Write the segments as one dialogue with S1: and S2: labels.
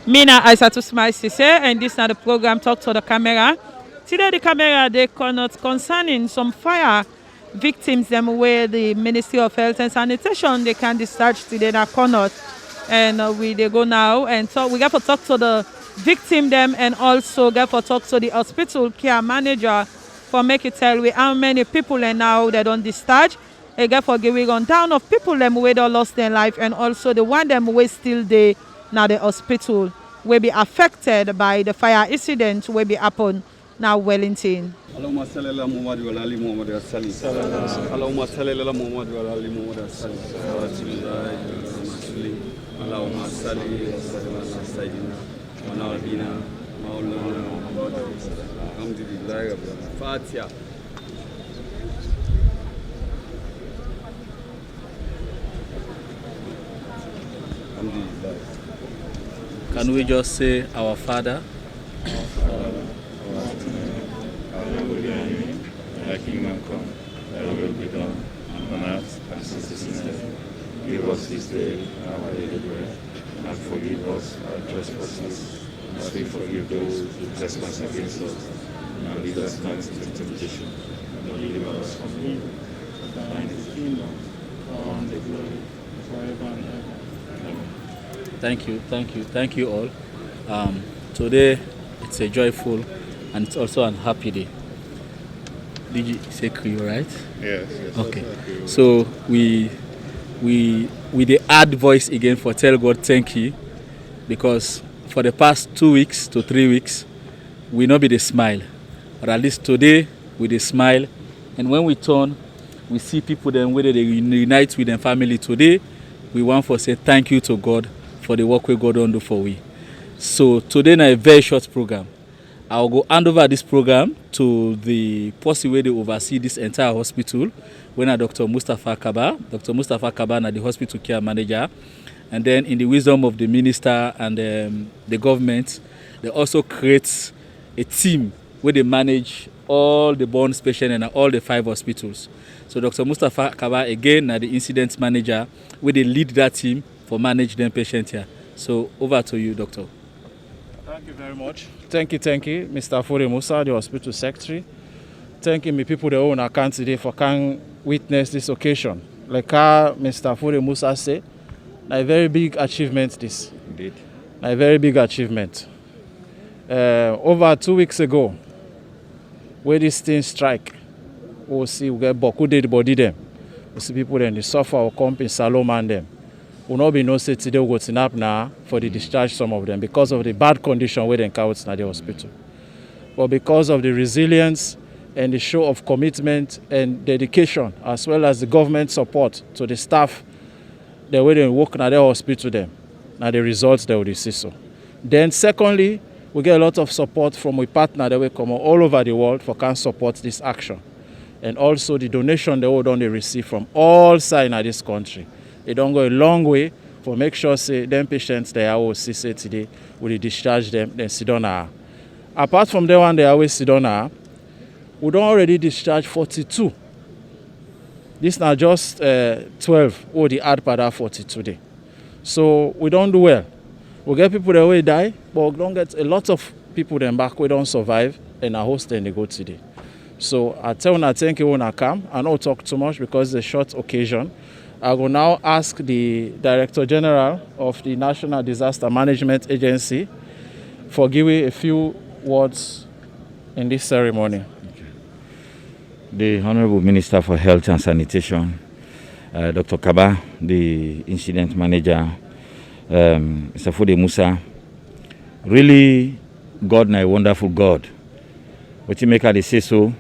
S1: Mina Isatu Smile Sesay, and this is the program Talk to the Camera. Today the camera they concerning some fire victims them where the Ministry of Health and Sanitation they can discharge today na cannot. And we they go now and so we got to talk to the victim them and also got to talk to the hospital care manager for make it tell we how many people and now they don't discharge. They got for giving on down of people them where they lost their life and also the one them where still they now the hospital will be affected by the fire incident will be happen now Wellington.
S2: Allahumma salli ala Muhammad wa ali Muhammad wa sallim. Allahumma salli ala Muhammad wa ali Muhammad wa sallim. Allahumma salli ala sayyidina wa nabiyina maulana Muhammad. Alhamdulillah rabbil Fatiha.
S3: Can we just say our Father?
S4: Thy kingdom come, thy will be done, on earth as it is in heaven. Give us this day our daily bread, and forgive us our trespasses, as we forgive those who trespass against us. And lead us not into temptation, but deliver us from evil. For thine is the kingdom, power, and the glory, forever and ever. Amen.
S3: Thank you all. Today it's a joyful and it's also an happy day. Did you say Creole, right?
S4: Yes.
S3: Okay. So we the add voice again for tell God thank you, because for the past 2 weeks to 3 weeks we not be the smile, but at least today we the smile, and when we turn we see people then whether they unite with their family today. We want to say thank you to God for the work we God don't do for we. So today na a very short program. I'll go hand over this program to the person where they oversee this entire hospital, when Dr. Mustafa Kaba. Dr. Mustafa Kaba is the hospital care manager. And then in the wisdom of the minister and the government, they also create a team where they manage all the burns patients and all the 5 hospitals. So Dr. Mustafa Kaba again is the incident manager where they lead that team for manage them patients here. So over to you, Doctor.
S5: Thank you very much. Thank you, Mr. Fure Musa, the hospital secretary. Thank you, my people, the own account today for can witness this occasion. Like Mr. Fure Musa said, a very big achievement this.
S4: Indeed.
S5: A very big achievement. Over 2 weeks ago, where this thing strike, we'll see we get Boku dead body them. We'll see people then they suffer or come in Saloma and them. Will not be no say today we go to nap now for the discharge some of them because of the bad condition where they encounter at the hospital. But because of the resilience and the show of commitment and dedication, as well as the government support to the staff, the way they work at the hospital them, now the results they will see so. Then secondly, we get a lot of support from a partner that will come all over the world for can support this action. And also the donation they will only receive from all sides of this country. It don't go a long way for make sure say them patients they always see today we discharge them then sit down now. Apart from the one they always sit down now, we don't already discharge 42. This now just 12 or the add part 42 day. So we don't do well. We get people that will die, but we don't get a lot of people then back we don't survive and a host then they go today. So I tell you thank you when I come. I don't talk too much because it's a short occasion. I will now ask the Director General of the National Disaster Management Agency for giving a few words in this ceremony.
S6: The Honorable Minister for Health and Sanitation, Dr. Kaba, the Incident Manager, Mr. Fure Musa, really God na a wonderful God. What you make her say so,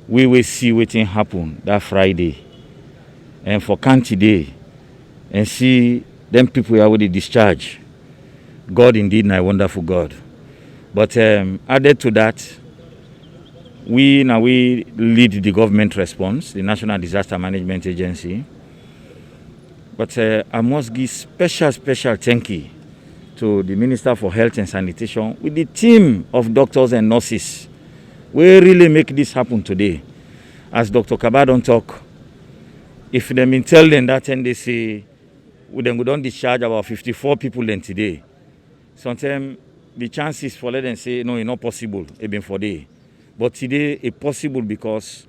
S6: we will see what happen that Friday. And for county day and see them people who are already discharged. God indeed is a wonderful God. But added to that, we lead the government response, the National Disaster Management Agency. But I must give special thank you to the Minister for Health and Sanitation with the team of doctors and nurses. We really make this happen today. As Dr. Kaba don't talk, if they been tell them that and they say we don't discharge about 54 people then today. sometimes the chances for let them say, no, it's not possible, even for day. But today, it's possible because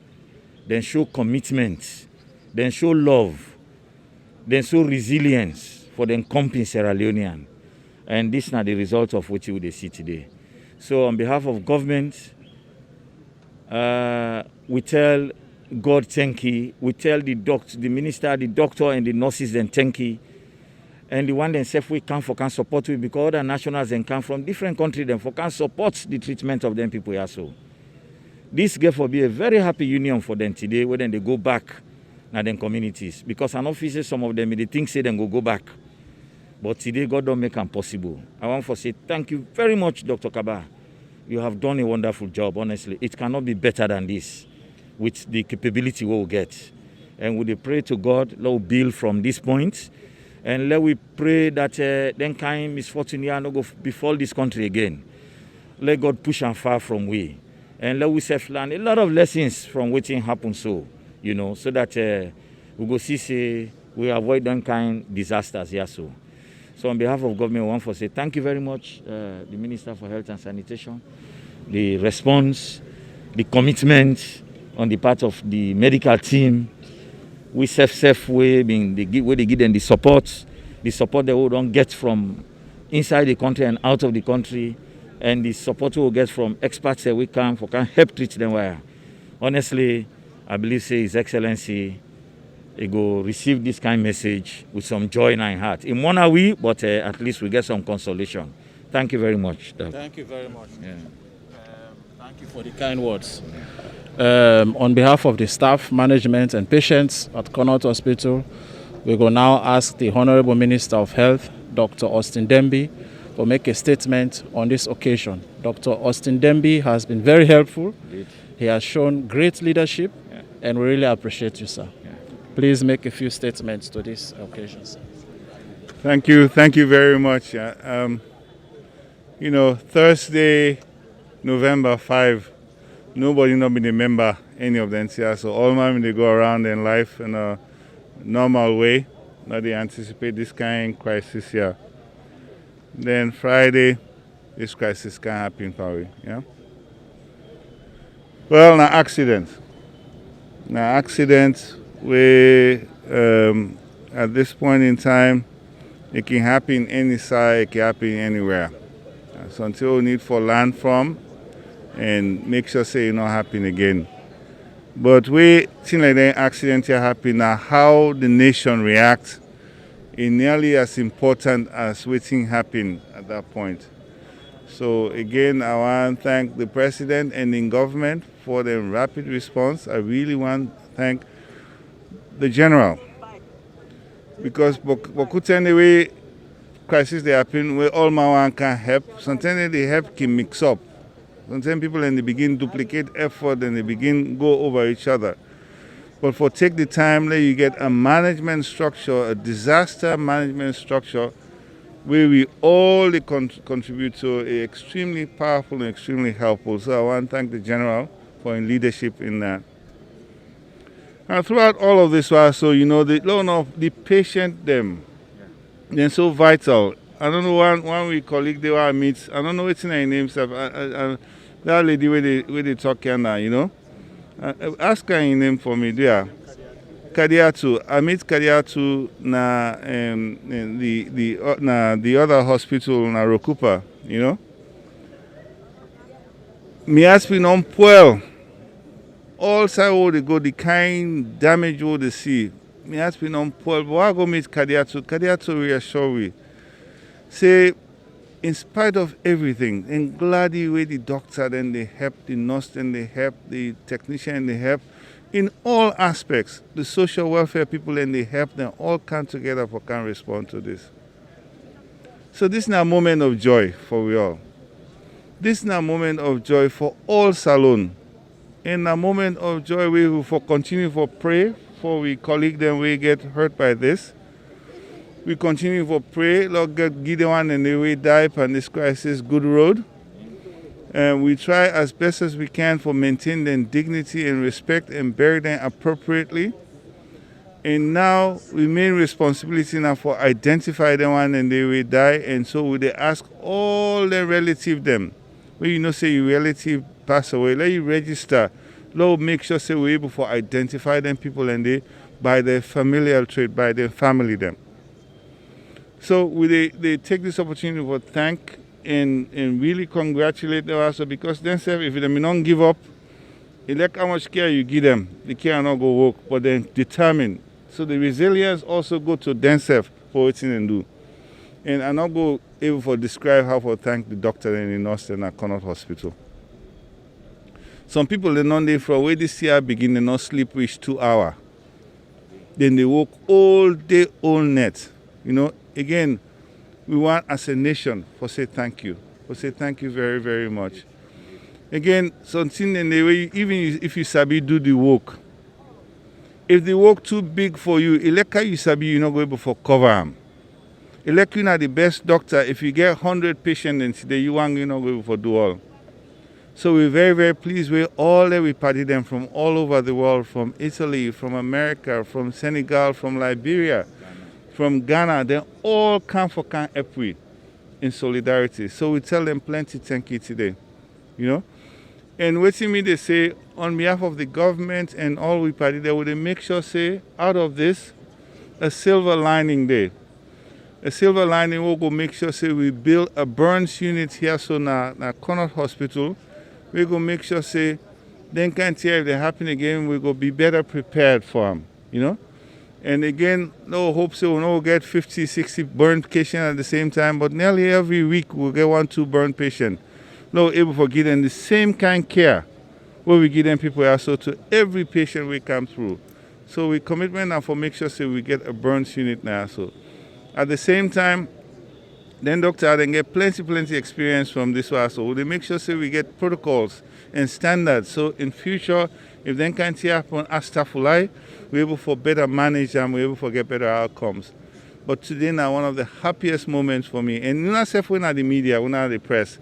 S6: they show commitment, they show love, they show resilience for the company Sierra Leonean. And this is not the result of what you see today. So on behalf of government, we tell God thank you. We tell the minister, the doctor, and the nurses then thank you. And the one themselves we can support we because other nationals then come from different countries then can support the treatment of them people here. So this therefore be a very happy union for them today when they go back na them communities. Because an officer, some of them they think say them go back. But today God don't make them possible. I want to say thank you very much, Dr. Kaba. You have done a wonderful job, honestly. It cannot be better than this with the capability we will get. And we pray to God, Lord, build from this point. And let we pray that then kind misfortune here no go befall this country again. Let God push and far from we. And let we learn a lot of lessons from what happened so that we go see say we avoid that kind disasters here so. So on behalf of government, I want to say thank you very much, the Minister for Health and Sanitation, the response, the commitment on the part of the medical team. We safe way, they give them the support that we don't get from inside the country and out of the country, and the support we will get from experts that we can help treat them well. Honestly, I believe say His Excellency he go receive this kind of message with some joy in our heart. In one way, but at least we get some consolation. Thank you very much.
S5: Thank you very much.
S6: Yeah.
S5: Thank you for the kind words. On behalf of the staff, management, and patients at Connaught Hospital, we will now ask the Honorable Minister of Health, Dr. Austin Demby, to make a statement on this occasion. Dr. Austin Demby has been very helpful.
S6: Indeed.
S5: He has shown great leadership, and we really appreciate you, sir. Please make a few statements to this occasion, sir.
S7: Thank you very much. Thursday, November 5, nobody not been a member any of the NCR, so all men they go around in life in a normal way. Now they anticipate this kind of crisis here. Then Friday, this crisis can happen probably. Yeah. Well, now accidents. We at this point in time, it can happen any side, it can happen anywhere. So until we need for land from and make sure say it not happen again. But we think like that accident here happen now, how the nation reacts is nearly as important as waiting happen at that point. So again, I want to thank the President and the government for the rapid response. I really want to thank the General. Because Bokuten the way crisis they happen, where all Mawan can help, sometimes the help can mix up. Sometimes people and they begin duplicate effort and they begin go over each other. But for take the time, let you get a management structure, a disaster management structure, where we all contribute to a extremely powerful and extremely helpful. So I want to thank the General for his leadership in that. And throughout all of this, so the patient they're so vital. I don't know one we colleague they were meet. I don't know what's in her name. That lady where they talk now, ask her in name for me, there. Kadiatu. I meet Kadiatu na the other hospital na Rokupa, Me ask me non puel. All side where they go, the kind damage where they see. Me ask me non puel. But I go meet Kadiatu. Kadiatu reassure we. Say, in spite of everything, and glad the way the doctor then they help, the nurse then they help, the technician they help, in all aspects, the social welfare people and they help them all come together for can respond to this. So this is now a moment of joy for we all. This is now a moment of joy for all Salon. In a moment of joy, we will continue for pray for we colleague them we get hurt by this. We continue for pray, Lord God, give the one and the way die on this crisis good road. And we try as best as we can for maintain their dignity and respect and bury them appropriately. And now we main responsibility now for identify them one and they will die. And so we they ask all the relative them. When you know say your relative pass away, let you register. Lord, make sure say we're able to identify them people and they by their familial trait, by their family them. So they take this opportunity to thank and really congratulate them also because then say if they may not give up, elect how much care you give them, the care not go work, but then determine. So the resilience also go to themselves for what they do. And I not go able to describe how to thank the doctor and the nurse in a Connaught Hospital. Some people they know they from where this year begin they not sleep reach 2 hours. Then they work all day, all night. You know, again, we want as a nation for say thank you. For say thank you very, very much. Again, something in the way, even if you sabi do the work, if the work too big for you, eleka you sabi you not go able to cover them. Eleka you not the best doctor. If you get 100 patients and today you want you not go able to do all. So we're very, very pleased with all that we party them from all over the world, from Italy, from America, from Senegal, from Liberia, from Ghana. They all come for help with in solidarity. So we tell them plenty thank you today, you know. And what me they say on behalf of the government and all we party there, would they make sure say out of this a silver lining there. A silver lining will go make sure say we build a burns unit here so na Connaught Hospital. We go make sure say then can't hear if they happen again, we go be better prepared for them, you know. And again, no hope so we'll not get 50, 60 burn patients at the same time, but nearly every week we'll get 1, 2 burn patients. No able to give them the same kind of care where we give them people also to every patient we come through. So we commitment now for make sure say we get a burns unit now. So at the same time, then doctor then get plenty experience from this one. So they make sure say we get protocols and standards. So in future, if then can't happen as staff we're able for better manage and we're able to get better outcomes. But today now one of the happiest moments for me. And you know, we're not the media, we're not the press.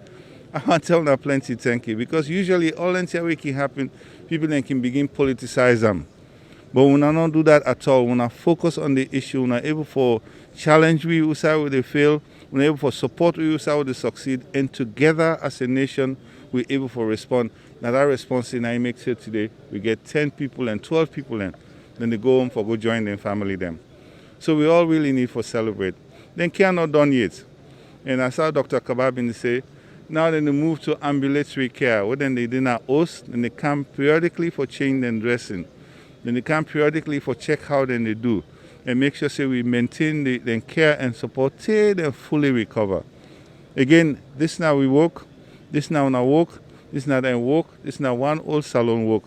S7: I want to tell them plenty thank you because usually all until we can happen, people then can begin politicize them. But we not do that at all. We not focus on the issue. We're not able for challenge we who say where they fail. We're able for support we who say where they succeed. And together as a nation, we're able for respond. Now that response in I make here today, we get 10 people and 12 people in. Then they go home for go join their family them. So we all really need for celebrate. Then care not done yet. And I saw Dr. Kababin say, now then they move to ambulatory care, where then they do not host, then they come periodically for change and dressing. Then they come periodically for check how then they do. And make sure say we maintain the care and support till they fully recover. Again, this now we work, this now not work, this now then work, this now one old salon work.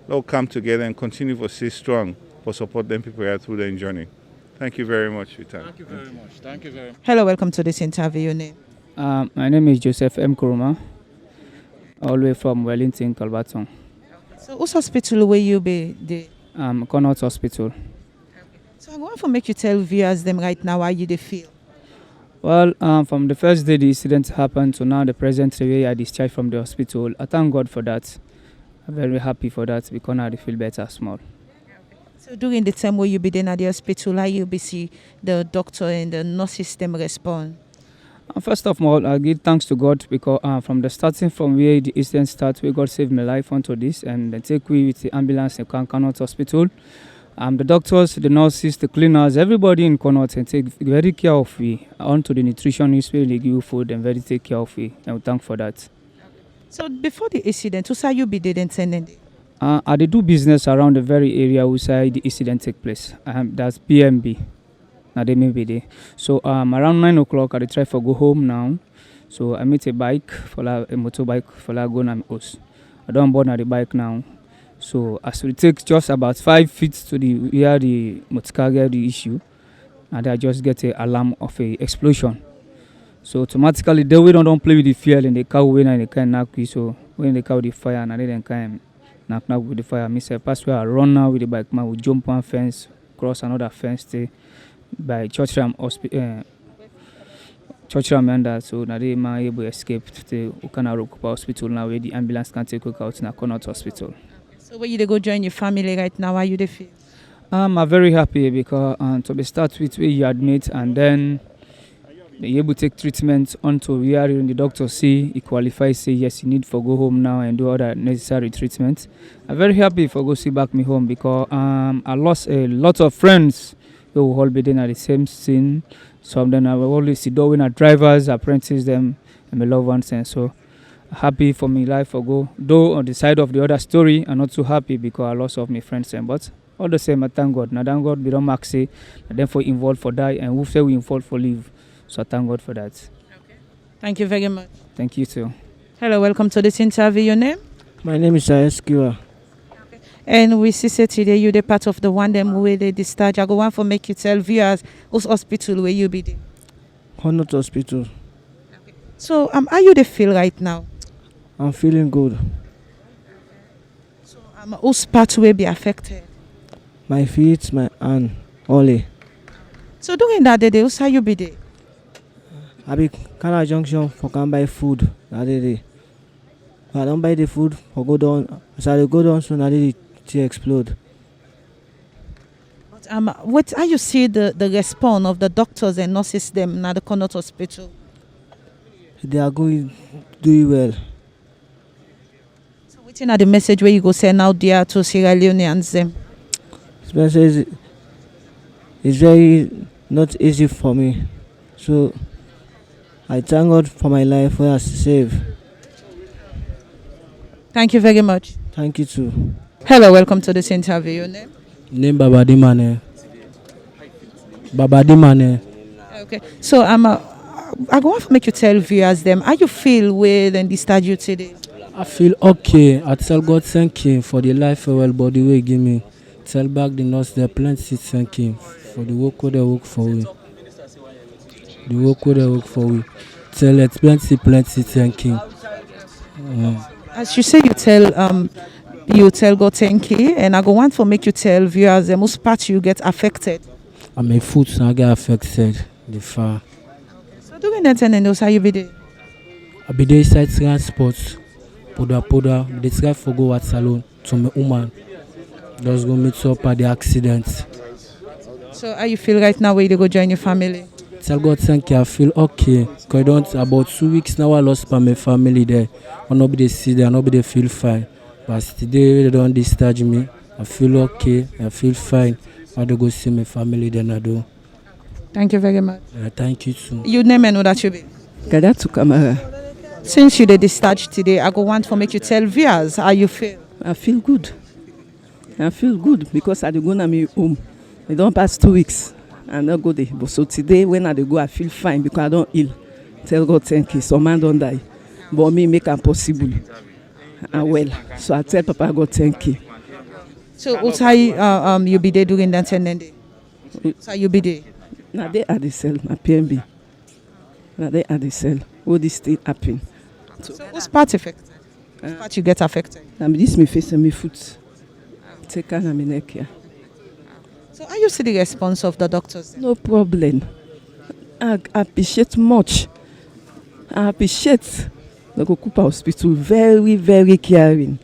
S7: They'll come together and continue to stay strong for support them people here through their journey. Thank you very much for your time.
S5: Thank you very much. Thank you very much.
S1: Hello, welcome to this interview. Your name?
S8: My name is Joseph M. Kuruma, all the way from Wellington, Calbaton.
S1: So, whose hospital will you be?
S8: Connaught Hospital.
S1: So, I want to make you tell viewers them right now how you they feel.
S8: Well, from the first day the incident happened to now the present day I discharged from the hospital, I thank God for that. I'm very happy for that because now I feel better small.
S1: So, during the time where you be then at the hospital, how you be see the doctor and the nurses them respond?
S8: First of all, I give thanks to God because from the starting from where the incident started, we God saved my life onto this and then take me with the ambulance in Connaught Hospital. The doctors, the nurses, the cleaners, everybody in Connaught and take very care of me. Onto the nutritionist where they give food and very take care of me. And we thank for that.
S1: So before the incident, who say you be did intended?
S8: I do business around the very area where the incident take place. That's PMB. They may be there. So around 9 o'clock, I try to go home now. So I meet a bike for a motorbike for go on house. I don't board the bike now. So as we take just about 5 feet to the where the motorcar get the issue, and I just get an alarm of a explosion. So automatically they we don't play with the fuel and the car when and they can knock you. So when they car the fire and they then can knock with the fire. Me say pass where I run now with the bike, man, we jump one fence, cross another fence. By Churchram and that, so now they might able to escape to Ukana Hospital now where the ambulance can take you out in a Connaught Hospital.
S1: So where you they go join your family right now? How you they feel?
S8: I'm very happy because to be start with where you admit and then you able to take treatment until we are in the doctor see he qualifies say yes you need for go home now and do other necessary treatment. I'm very happy for go see back me home because I lost a lot of friends who will all be there at the same scene. Some of them I will always see doing our drivers, apprentices them and my loved ones and so happy for me life for go. Though on the side of the other story I'm not too happy because I lost of my friends and but all the same I thank God. Now thank God we don't max say and then for involved for die and who say we involved for leave. So I thank God for that.
S1: Okay. Thank you very much.
S8: Thank you too.
S1: Hello, welcome to this interview. Your name?
S9: My name is Ayeskiwa.
S1: And we see today you're the part of the one them where they discharge. I go one for make you tell viewers whose hospital where you be there.
S9: Honor Hospital.
S1: So how you they feel right now?
S9: I'm feeling good.
S1: So whose part will be affected?
S9: My feet, my hand, only.
S1: So during that day, who's how you be there?
S9: I be Canada Junction for can buy food that day. I don't buy the food for go down. As I go down so now the explode.
S1: But what how you see the response of the doctors and nurses them at the Connaught Hospital?
S9: They are going doing well.
S1: So what's the message where you go send out there to Sierra Leoneans them?
S9: This message is very not easy for me. So I thank God for my life where I saved.
S1: Thank you very much.
S9: Thank you too.
S1: Hello, welcome to this interview. Your name?
S9: Name Babadi Mane. Babadi Mane.
S1: Okay. So I go want to make you tell viewers them how you feel with and discharge you today.
S9: I feel okay. I tell God thank you for the life well body way give me. Tell back the nurse there plenty thank you for the work they work for we. The work they work for we. Tell it plenty thank you.
S1: As you say, you tell God thank you, and I go want to make you tell viewers the most part you get affected.
S9: And my foot I get affected. The far.
S1: So during that time, and how you be there?
S9: I be there inside transport. Poda. They try for go at salon to my woman. Just go meet up at the accident.
S1: So how you feel right now? Where you go join your family?
S9: Tell God thank you. I feel okay. Cause I don't about 2 weeks now I lost my family there. And nobody see there, nobody feel fine. But today they don't discharge me. I feel okay. I feel fine. I do go see my family then I do.
S1: Thank you very much.
S9: Thank you too.
S1: You name and know that you be.
S10: Gadatu Kamara.
S1: Since you the discharge today, I go want to make you tell viewers how you feel.
S10: I feel good. I feel good because I go to my home. I don't pass 2 weeks. I don't go there. But so today when I go, I feel fine because I don't ill. Tell God thank you. Some man don't die. But me make it possible. And well. So I tell Papa God thank you.
S1: So what how you be there during that day? So you be there?
S10: Now they are the cell, my PMB. Now they are the cell. All this thing happen.
S1: So what's part affected? What part you get affected?
S10: Now this me face and me foot. Take care of my neck here.
S1: So how you see the response of the doctors?
S10: No problem. I appreciate much. I appreciate the Kokupa Hospital very, very caring.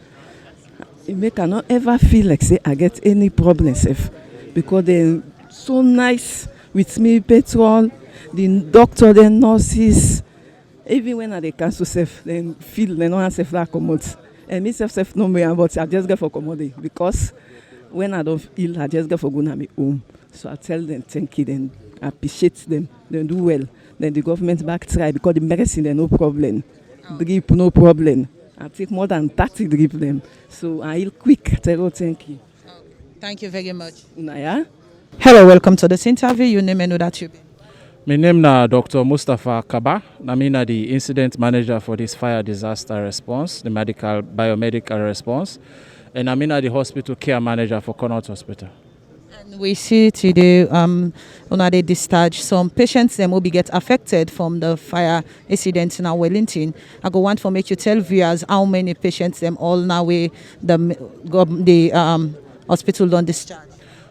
S10: It make I not ever feel like say I get any problems because they're so nice with me, petrol, the doctor, the nurses. Even when I dey cancel self, then feel they don't have that commode. And me self no me but I just get for commode because when I don't feel I just get for going to my home. So I tell them thank you, then I appreciate them, then do well. Then the government back try because the medicine there no problem. Drip no problem. I take more than 30 drip them. So I heal quick. Tell you thank you.
S1: Thank you very much.
S10: Naya.
S1: Hello, welcome to this interview. Your name and know that you be.
S5: My name na Dr. Mustafa Kaba. I'm the incident manager for this fire disaster response, the biomedical response. And I'm the hospital care manager for Connaught Hospital.
S1: And we see today, they discharge some patients them will be get affected from the fire incident in Wellington. I go want to make you tell viewers how many patients them all now way the hospital don't discharge.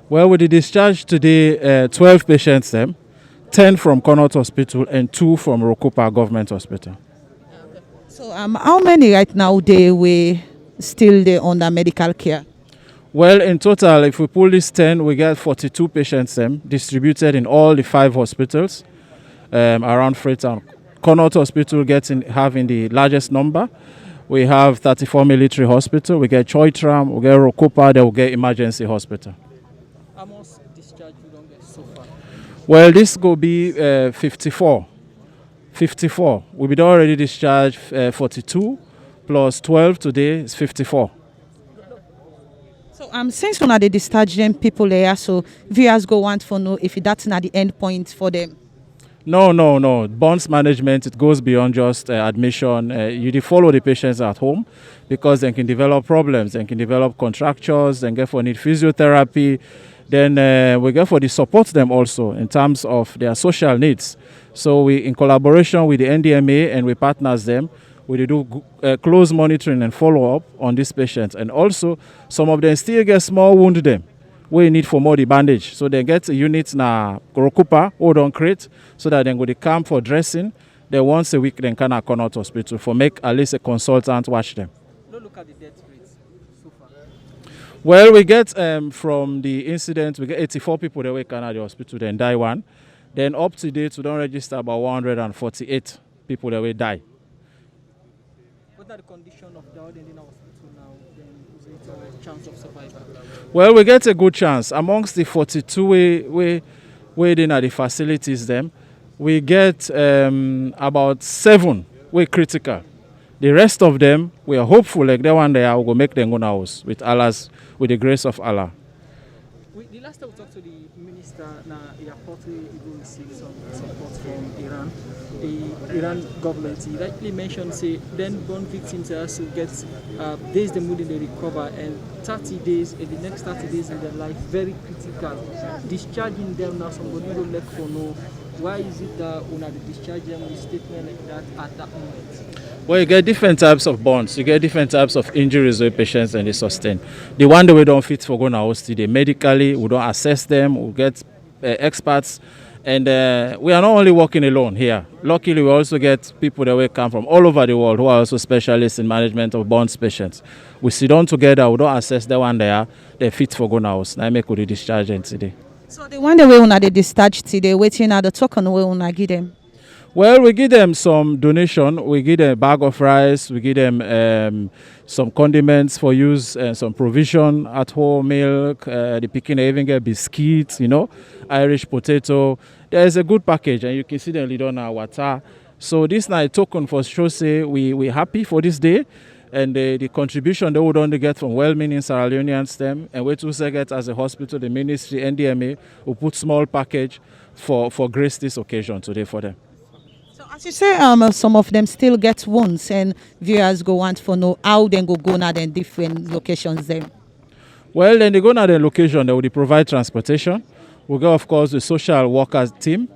S5: Well, with the discharge today, 12 patients them, 10 from Connaught Hospital and 2 from Rokopa Government Hospital.
S1: So how many right now they were still there under medical care?
S5: Well, in total, if we pull this 10, we get 42 patients distributed in all the 5 hospitals around Freetown. Connaught Hospital having the largest number. We have 34 military hospital. We get Choitram, we get Rokopa, then we get emergency hospital.
S8: How much discharge you don't get so far?
S5: Well, this will be 54. 54. We be already discharged 42 plus 12 today is 54.
S1: So since one of the discharge them people there, so viewers go want to know if that's not the end point for them.
S5: No. Bonds management, it goes beyond just admission. You follow the patients at home because they can develop problems, they can develop contractures, they get for need physiotherapy. Then we get for the support them also in terms of their social needs. So we, in collaboration with the NDMA and we partners them, we do close monitoring and follow up on these patients. And also some of them still get small wound them. We need for more the bandage. So they get a unit na Rokupa or don't create so that they go to camp for dressing. Then once a week they can come out hospital for make at least a consultant watch them.
S8: Don't look at the death rates so far.
S5: Well, we get from the incident, we get 84 people that we can at the hospital, then die one. Then up to date, we don't register about 148 people that will die.
S8: What are the conditions of the audience in our hospital now? Then is it a chance of survival?
S5: Well, we get a good chance. Amongst the 42 we in at the facilities them, we get about 7 we critical. The rest of them, we are hopeful like that one day I will make them go house with the grace of Allah.
S8: The last time we talked to the minister, he reportedly will receive some support from Iran. The Iran government, he rightly mentioned, say, then born victims also get days the mood they recover, and 30 days, in the next 30 days in their life, very critical. Discharging them now, somebody don't let for know. Why is it that when they discharge them with statement like that at that moment?
S5: Well, you get different types of bonds. You get different types of injuries with patients and they sustain. The one that we don't fit for going out today, medically, we don't assess them, we get experts. And we are not only working alone here. Luckily, we also get people that will come from all over the world who are also specialists in management of bonds patients. We sit down together, we don't assess the one there, they're fit for going out. Now I make the discharge today.
S1: So the one that we want to discharge today, waiting at the token we want to give them.
S5: Well, we give them some donation. We give them a bag of rice. We give them some condiments for use, some provision at home, milk. The picking even get biscuits, Irish potato. There is a good package, and you can see them lead on our water. So this night token for sure say we happy for this day, and the contribution they would only get from well-meaning Sierra Leoneans them, and we also get as a hospital, the ministry, NDMA, will put small package for grace this occasion today for them.
S1: As you say, some of them still get wounds, and viewers go want to know how they go now in different locations then.
S5: Well, then they go now the location, they will provide transportation. We get, of course, the social workers team.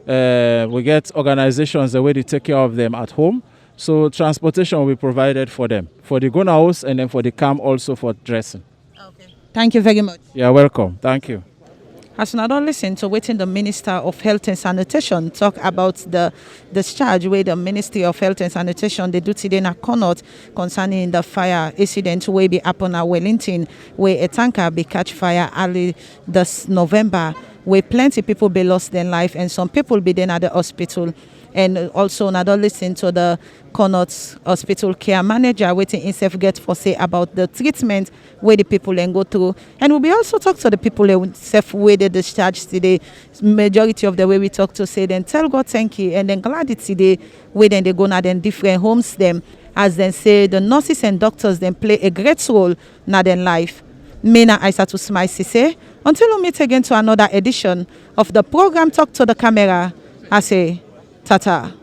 S5: We get organizations the way they take care of them at home. So transportation will be provided for them, for the Gona house and then for the camp also for dressing.
S1: Okay. Thank you very much.
S5: You're welcome. Thank you.
S1: As you don't listen to waiting the Minister of Health and Sanitation talk about the discharge where the Ministry of Health and Sanitation they do today in Connaught concerning the fire incident where be happen at Wellington where a tanker be catch fire early this November where plenty people be lost their life and some people be then at the hospital. And also now don't listen to the Connaught Hospital care manager waiting himself get for say about the treatment where the people then go through. And we'll be also talk to the people themselves where they discharge today. Majority of the way we talk to say then tell God thank you and then glad it's today where then they go now then different homes them as then say the nurses and doctors then play a great role now then life. Mina Isatu Smile Sesay. Until we meet again to another edition of the program Talk to the Camera, I say Tata.